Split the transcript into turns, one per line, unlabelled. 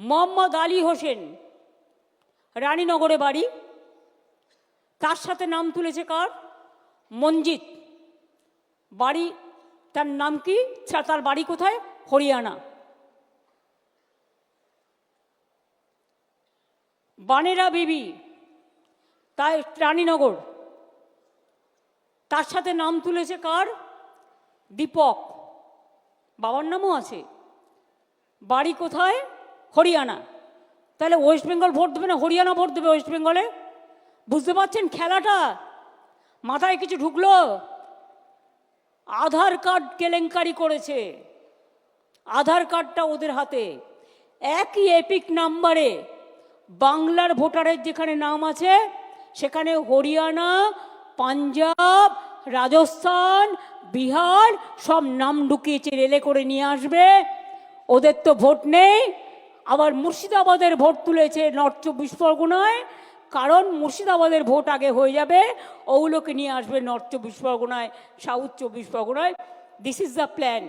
মোহাম্মদ আলী হোসেন, রানীনগরে বাড়ি। তার সাথে নাম তুলেছে কার? মঞ্জিত। বাড়ি, তার নাম কি? তার বাড়ি কোথায়? হরিয়ানা। বানেরা বিবি, তাই রানীনগর। তার সাথে নাম তুলেছে কার? দীপক। বাবার নামও আছে। বাড়ি কোথায়? হরিয়ানা। তাহলে ওয়েস্ট বেঙ্গল ভোট দেবে না হরিয়ানা ভোট দেবে? ওয়েস্ট বেঙ্গলে। বুঝতে পারছেন খেলাটা? মাথায় কিছু ঢুকলো? আধার কার্ড কেলেঙ্কারি করেছে, আধার কার্ডটা ওদের হাতে। একই এপিক নাম্বারে বাংলার ভোটারের যেখানে নাম আছে সেখানে হরিয়ানা, পাঞ্জাব, রাজস্থান, বিহার সব নাম ঢুকিয়েছে, রেলে করে নিয়ে আসবে। ওদের তো ভোট নেই। আবার মুর্শিদাবাদের ভোট তুলেছে নর্থ 24 পরগনায়, কারণ মুর্শিদাবাদের ভোট আগে হয়ে যাবে, ওগুলোকে নিয়ে আসবে নর্থ 24 পরগনায়, সাউথ 24 পরগনায়। This is the plan.